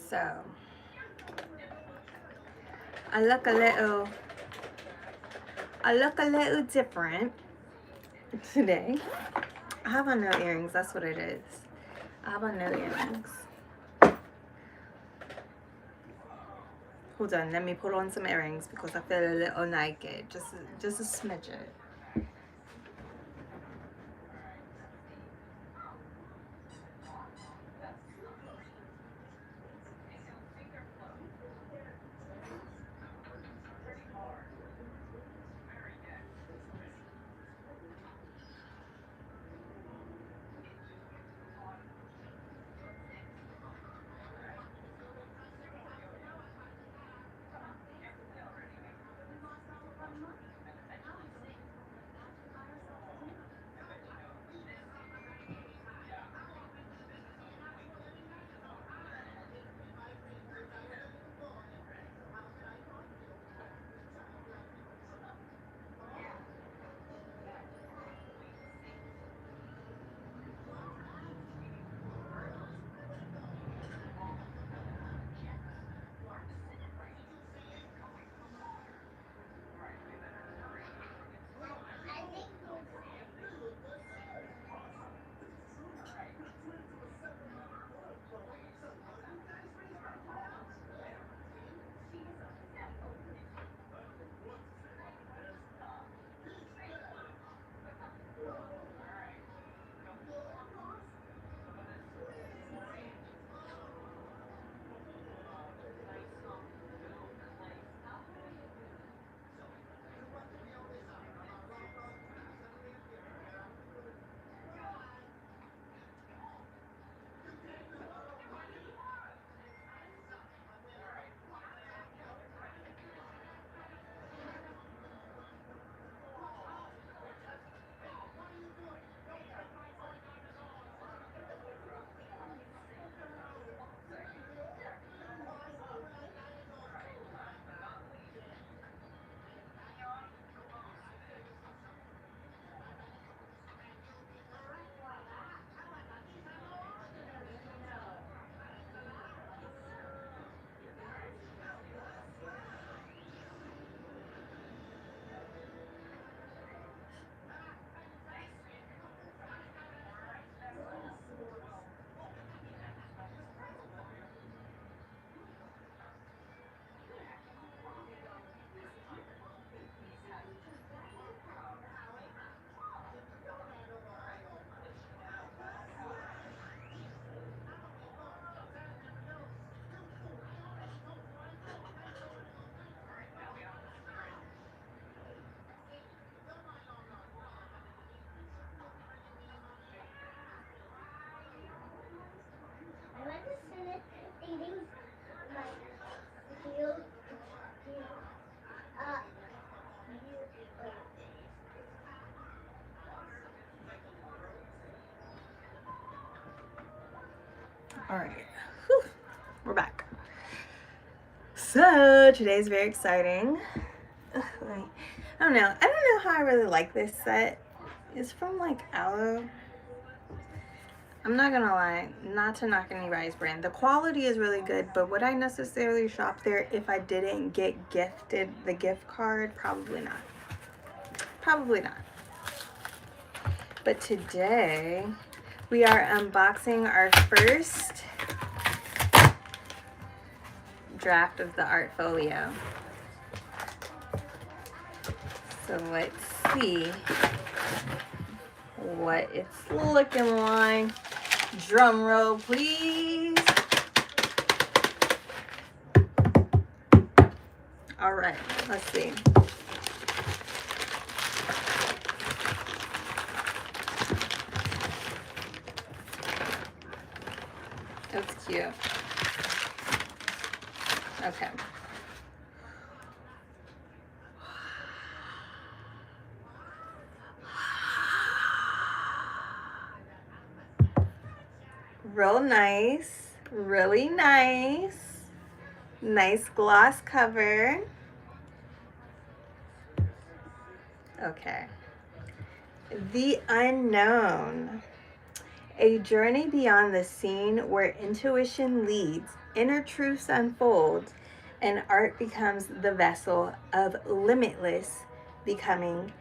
So I look a little different today. I have on no earrings. That's what it is. I have on no earrings. Hold on, let me put on some earrings because I feel a little naked. Just a smidget. All right, whew, we're back. So today's very exciting. I don't know how I really like this set. It's from like Aloe. I'm not gonna lie, not to knock anybody's brand. The quality is really good, but would I necessarily shop there if I didn't get gifted the gift card? Probably not. Probably not. But today we are unboxing our first draft of the Artfolio. So let's see what it's looking like. Drum roll, please. All right, let's see. That's cute. Okay. Real nice, really nice. Nice gloss cover. Okay. The Unknown. A journey beyond the scene where intuition leads, inner truths unfold, and art becomes the vessel of limitless becoming.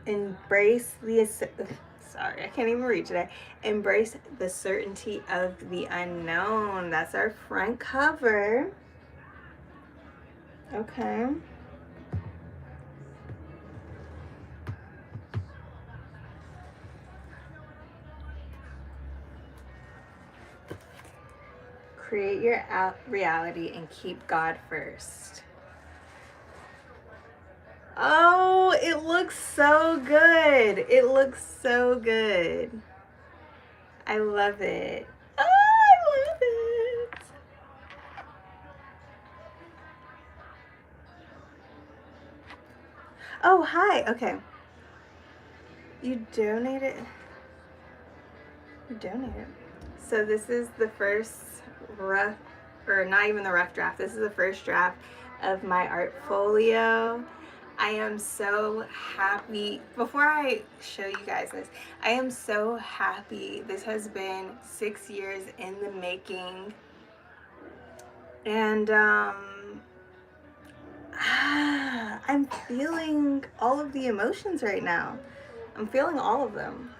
Embrace the sorry, I can't even read today. Embrace the certainty of the unknown. That's our front cover. Okay. Create your reality and keep God first. Oh, it looks so good. It looks so good. I love it. Oh, I love it. Oh, hi. Okay. You donated. You donated. So this is the first rough, or not even the rough draft. This is the first draft of my Artfolio. I am so happy. Before I show you guys this, I am so happy. This has been 6 years in the making. And I'm feeling all of the emotions right now. I'm feeling all of them.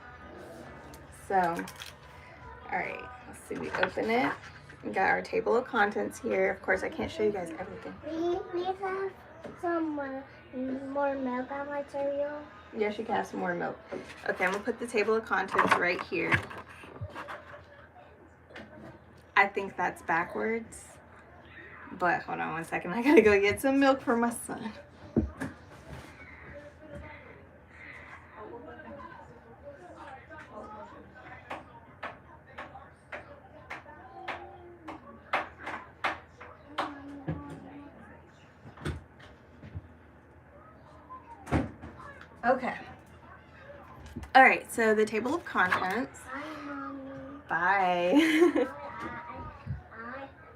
So, all right, let's see. We open it. We got our table of contents here. Of course, I can't show you guys everything. Please have some more milk on my cereal. Yes, you can have some more milk. Okay, I'm gonna put the table of contents right here. I think that's backwards. But hold on 1 second. I gotta go get some milk for my son. Okay. All right, so the table of contents. Bye, Mommy. Bye.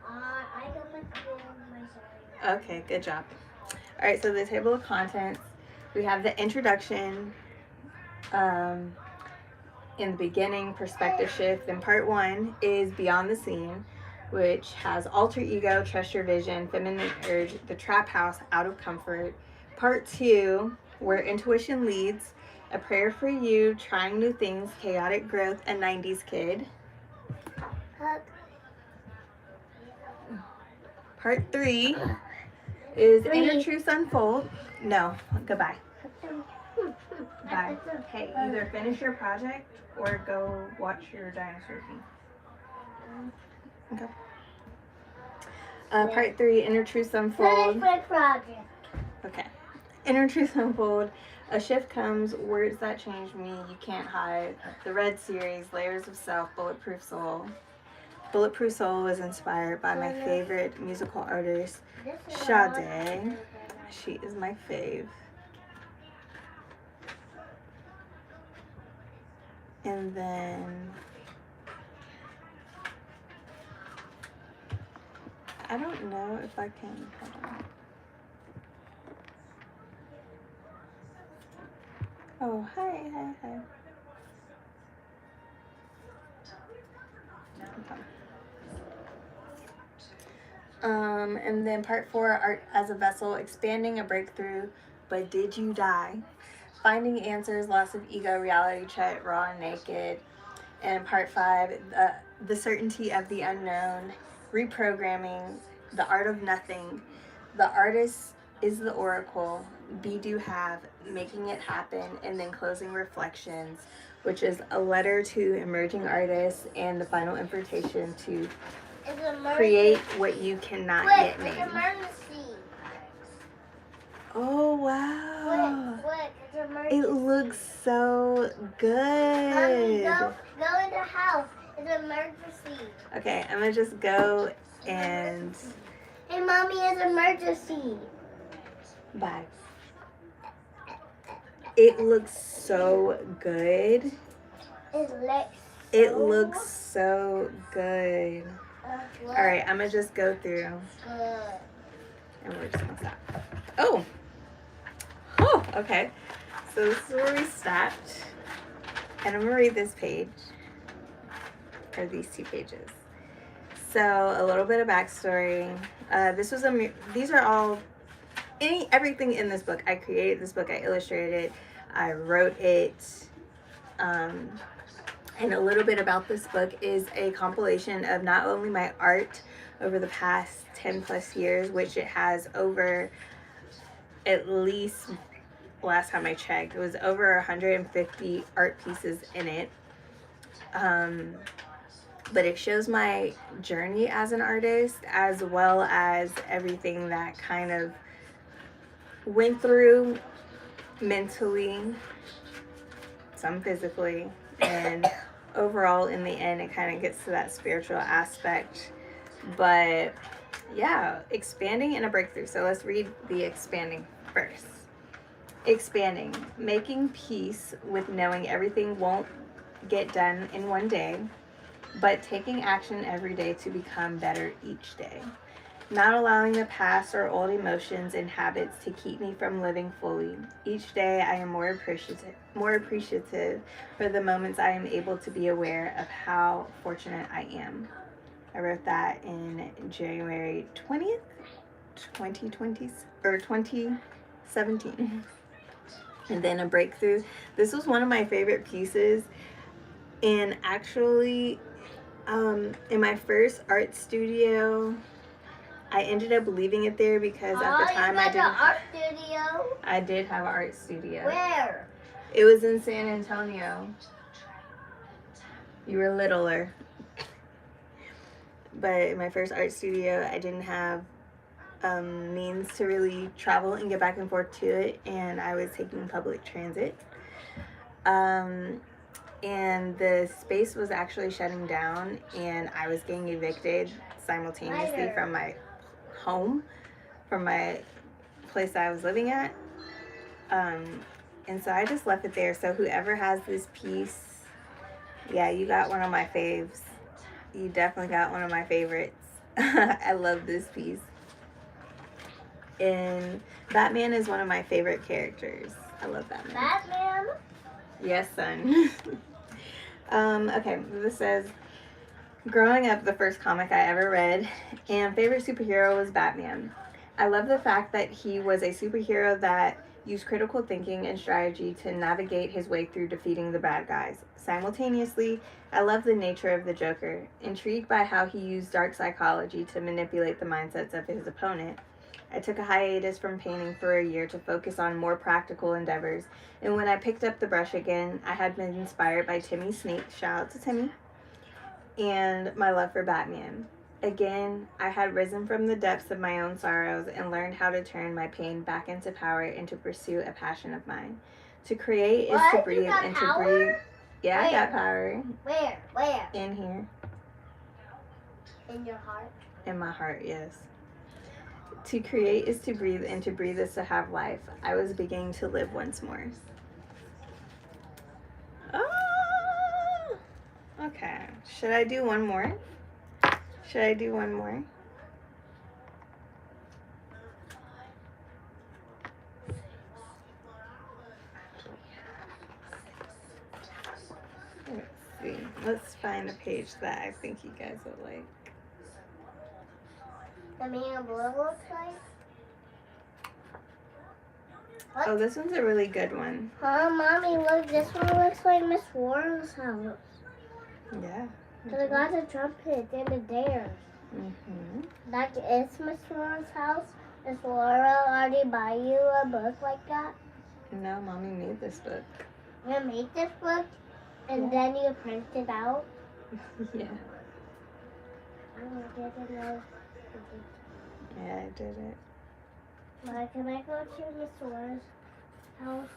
I don't like my cereal. Okay, good job. All right, so the table of contents. We have the introduction, in the beginning, perspective shift. Then part 1 is Beyond the Scene, which has alter ego, trust your vision, feminine urge, the trap house, out of comfort. Part 2, where intuition leads, a prayer for you, trying new things, chaotic growth, a 90s kid. Hug. Part 3 is inner truths unfold. No, goodbye. Bye. Hey, either finish your project or go watch your dinosaur thing. Okay. Part 3, inner truths unfold. Finish my project. Okay. Inner truths unfold. A shift comes, words that change me, you can't hide. The Red Series, Layers of Self, Bulletproof Soul. Bulletproof Soul was inspired by my favorite musical artist, Sade. She is my fave. And then I don't know if I can, hold on. Oh, hi. And then part 4, art as a vessel, expanding a breakthrough, but did you die? Finding answers, loss of ego, reality check, raw and naked. And part 5, the certainty of the unknown, reprogramming, the art of nothing. The artist is the oracle, be do have, making it happen, and then closing reflections, which is a letter to emerging artists and the final invitation to create what you cannot yet name. Oh wow! It looks so good. Mommy, go in the house. It's an emergency. Okay, I'm gonna just go and. Hey, Mommy, it's an emergency. Bye. It looks so good. It looks so good. All right, I'm gonna just go through. Good. And we're just gonna stop. Oh. Oh, okay. So this is where we stopped. And I'm gonna read this page. are these 2 pages. So a little bit of backstory. These are all everything in this book. I created this book. I illustrated it. I wrote it. And a little bit about this book is a compilation of not only my art over the past 10 plus years, which it has over, at least last time I checked, it was over 150 art pieces in it. But it shows my journey as an artist, as well as everything that kind of went through mentally, some physically, and overall in the end it kind of gets to that spiritual aspect. But yeah, expanding and a breakthrough. So let's read the expanding first. Expanding, making peace with knowing everything won't get done in one day, but taking action every day to become better each day. Not allowing the past or old emotions and habits to keep me from living fully. Each day I am more appreciative for the moments I am able to be aware of how fortunate I am. I wrote that in January 20th, 2020 or 2017. And then a breakthrough. This was one of my favorite pieces, and actually in my first art studio, I ended up leaving it there because at the time I didn't. Art studio. I did have an art studio. Where? It was in San Antonio. You were littler. But in my first art studio, I didn't have means to really travel and get back and forth to it, and I was taking public transit. And the space was actually shutting down, and I was getting evicted simultaneously from my home, from my place that I was living at. And so I just left it there. So whoever has this piece, yeah, you got one of my faves. You definitely got one of my favorites. I love this piece. And Batman is one of my favorite characters. I love Batman. Batman? Yes, son. Okay, this says, growing up, the first comic I ever read and favorite superhero was Batman. I love the fact that he was a superhero that used critical thinking and strategy to navigate his way through defeating the bad guys. Simultaneously, I love the nature of the Joker, intrigued by how he used dark psychology to manipulate the mindsets of his opponent. I took a hiatus from painting for a year to focus on more practical endeavors, and when I picked up the brush again, I had been inspired by Timmy Snake, shout out to Timmy, and my love for Batman. Again, I had risen from the depths of my own sorrows and learned how to turn my pain back into power and to pursue a passion of mine. To create is to breathe, and to breathe. Yeah, I got power. Where? In here. In your heart? In my heart, yes. To create is to breathe, and to breathe is to have life. I was beginning to live once more. Oh, okay. Should I do one more? Let's see. Let's find a page that I think you guys would like. The meaning of what looks like? What? Oh, this one's a really good one. Huh, Mommy, look, this one looks like Miss Warren's house. Yeah. So they got the trumpet in the there. That is Miss Warren's house. Does Laura already buy you a book like that? No, Mommy made this book. You made this book and then you print it out? Yeah. I didn't know. Yeah, I did it. But can I go to Miss Warren's house?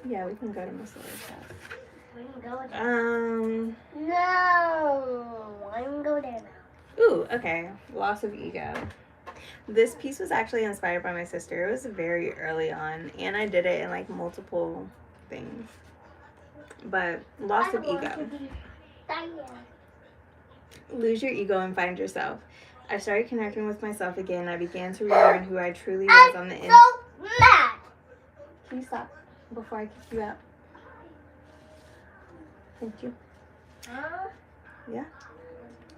Yeah, we can go to Miss Laura's house. We can go there. No! I can go there now. Ooh, okay. Loss of ego. This piece was actually inspired by my sister. It was very early on, and I did it in like multiple things. But loss of ego. Lose your ego and find yourself. I started connecting with myself again. I began to relearn who I truly was on the inside. I'm so mad! Can you stop before I kick you out? Thank you. Huh? Yeah?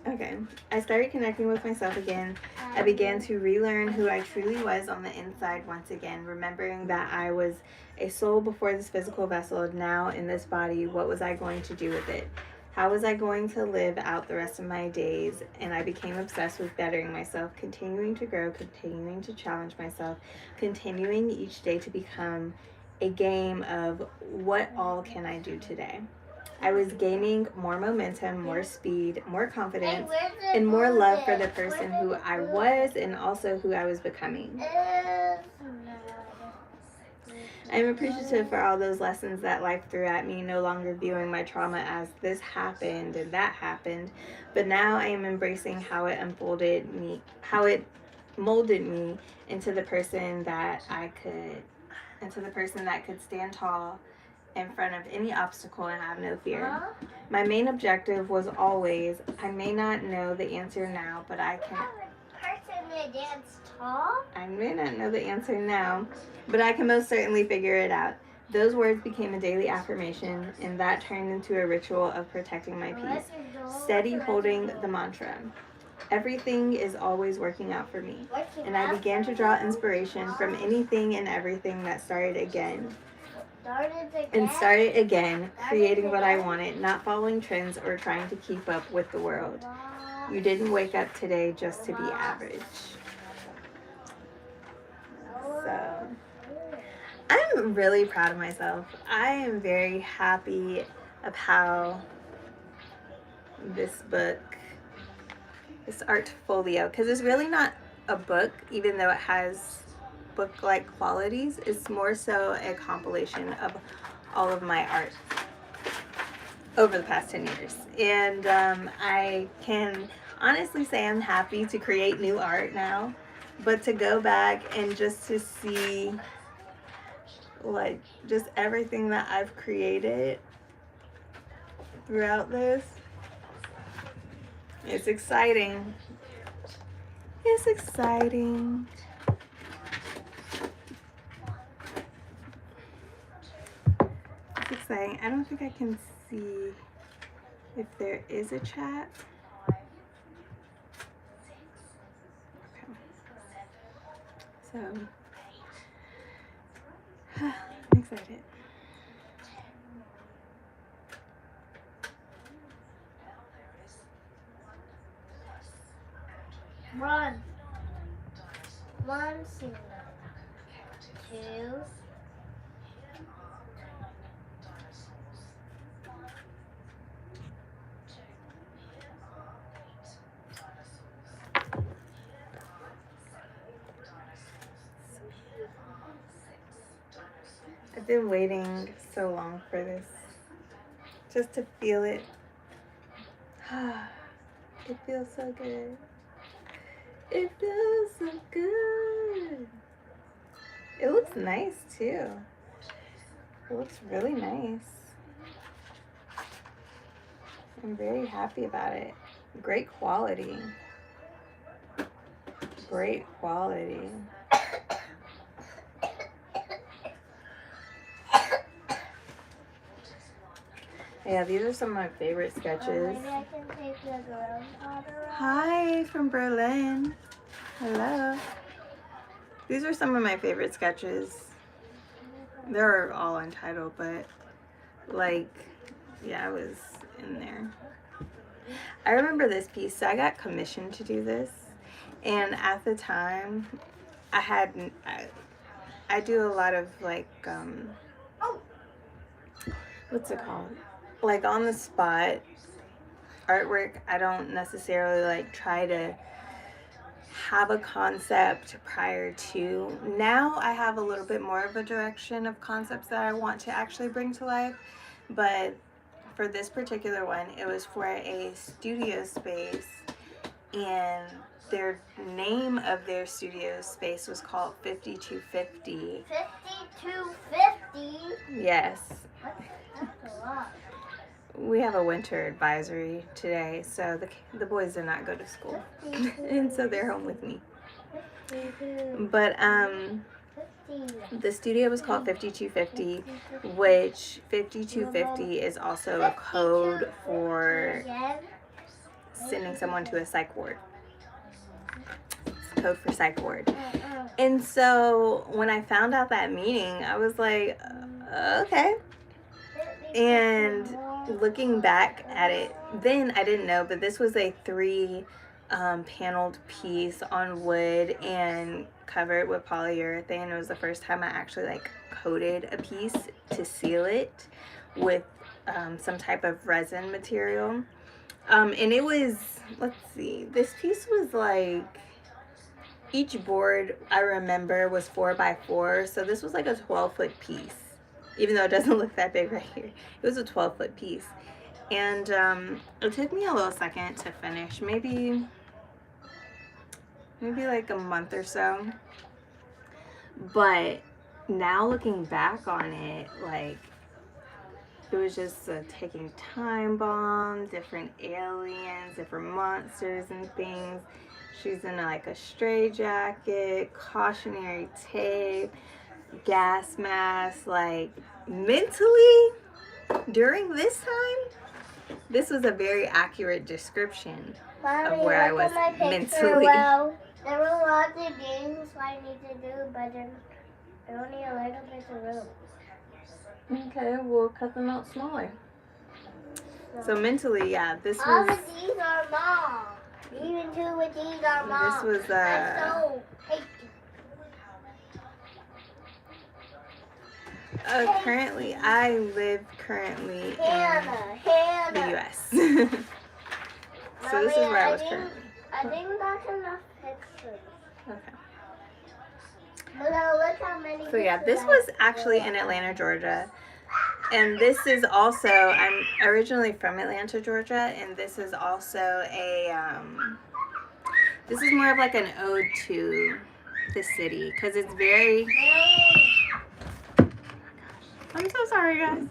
Okay. I started connecting with myself again. I began to relearn who I truly was on the inside once again, remembering that I was a soul before this physical vessel. Now in this body, what was I going to do with it? How was I going to live out the rest of my days? And I became obsessed with bettering myself, continuing to grow, continuing to challenge myself, continuing each day to become a game of what all can I do today? I was gaining more momentum, more speed, more confidence, and more love for the person who I was and also who I was becoming. I'm appreciative for all those lessons that life threw at me, no longer viewing my trauma as this happened and that happened, but now I am embracing how it molded me into the person that could stand tall in front of any obstacle and have no fear. My main objective was always, I may not know the answer now, but I can. I may not know the answer now, but I can most certainly figure it out. Those words became a daily affirmation, and that turned into a ritual of protecting my peace, steady holding the mantra. Everything is always working out for me, and I began to draw inspiration from anything and everything that started again, creating what I wanted, not following trends or trying to keep up with the world. You didn't wake up today just to be average. So, I'm really proud of myself. I am very happy of how this Artfolio, because it's really not a book, even though it has book-like qualities. It's more so a compilation of all of my art over the past 10 years. And I can honestly say I'm happy to create new art now, but to go back and just to see like just everything that I've created throughout this, it's exciting. It's exciting. It's exciting. I don't think I can see if there is a chat. Okay. So, I'm excited. One, single. Two. I've been waiting so long for this, just to feel it. It feels so good. It feels so good. It looks nice too. It looks really nice. I'm very happy about it. Great quality. Great quality. Yeah, these are some of my favorite sketches. Maybe I can take the grandfather out. Hi from Berlin. Hello. These are some of my favorite sketches. They're all untitled, but like, yeah, I was in there. I remember this piece. So I got commissioned to do this, and at the time, I do a lot of like what's it called? Like on the spot artwork. I don't necessarily like try to have a concept prior to. Now I have a little bit more of a direction of concepts that I want to actually bring to life, but for this particular one, it was for a studio space, and their name of their studio space was called 5250. 5250? Yes. That's a lot. We have a winter advisory today, so the boys did not go to school, and so they're home with me. But the studio was called 5250, which 5250 is also a code for sending someone to a psych ward. It's code for psych ward. And so when I found out that meaning, I was like, okay. And looking back at it, then I didn't know, but this was a 3 paneled piece on wood and covered with polyurethane. It was the first time I actually like coated a piece to seal it with some type of resin material. And it was, let's see, this piece was like, each board I remember was 4x4, so this was like a 12-foot piece, even though it doesn't look that big right here. It was a 12-foot piece. And it took me a little second to finish, maybe like a month or so. But now looking back on it, like, it was just a ticking time bomb, different aliens, different monsters and things. She's in like a stray jacket, cautionary tape, gas mask. Like, mentally, during this time, this was a very accurate description of where I was mentally. Well, there were lots of games I need to do, but there's only a little bit of room. Okay, we'll cut them out smaller. So mentally, yeah, this all was. All of these are mom. Even 2 of these are mom. This was I so hate you. Currently, I live in the U.S. So this is where I was currently. I think that's enough pictures. Okay. But look how many. So yeah, this was actually in Atlanta, Georgia. And this is also, I'm originally from Atlanta, Georgia, and this is also a, this is more of like an ode to the city, because it's very, I'm so sorry guys.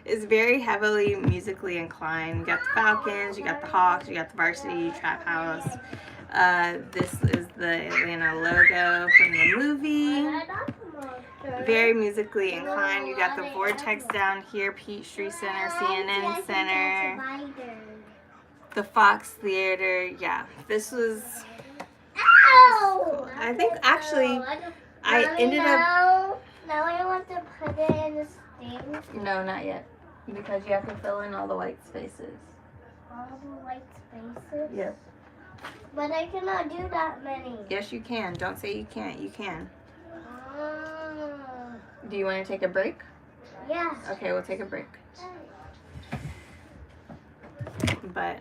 It's very heavily musically inclined. You got the Falcons, you got the Hawks, you got the Varsity Trap House. This is the Atlanta logo from the movie. Very musically inclined. You got the Vortex down here, Peachtree Center, CNN Center, the Fox Theater. Yeah, this was cool. I think actually I ended up. Now I want to put it in the thing. No, not yet, because you have to fill in all the white spaces. All the white spaces? Yep. But I cannot do that many. Yes, you can. Don't say you can't. You can. Do you want to take a break? Yes. Okay, we'll take a break. But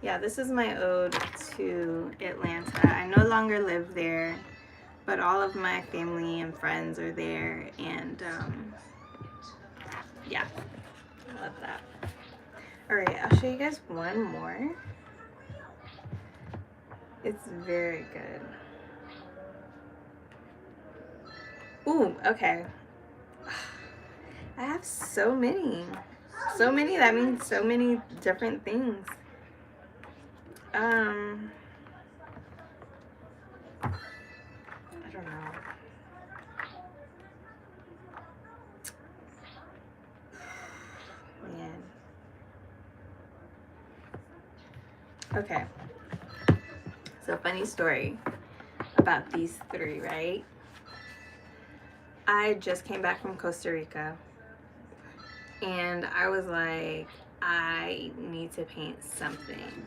yeah, this is my ode to Atlanta. I no longer live there, but all of my family and friends are there, and yeah, I love that. All right, I'll show you guys one more. It's very good. Ooh, okay. I have so many. So many, that means so many different things. I don't know. Man. Okay. So, funny story about these 3, right? I just came back from Costa Rica, and I was like, I need to paint something.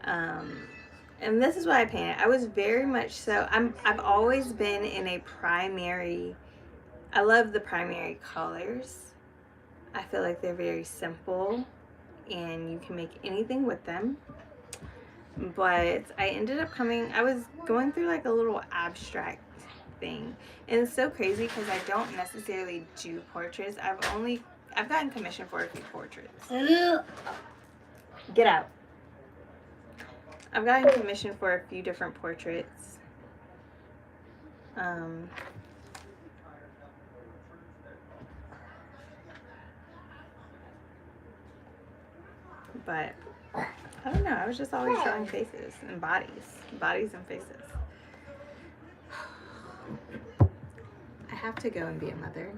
And this is what I painted. I was very much so, I've always been in a primary, I love the primary colors. I feel like they're very simple and you can make anything with them. But I ended up I was going through like a little abstract thing. And it's so crazy because I don't necessarily do portraits. I've gotten commissioned for a few portraits. Get out. I've gotten commissioned for a few different portraits. But I don't know, I was just always drawing faces and bodies and faces. I have to go and be a mother.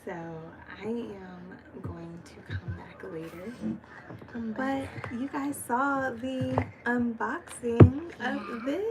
So I am going to come back later. But you guys saw the unboxing of this.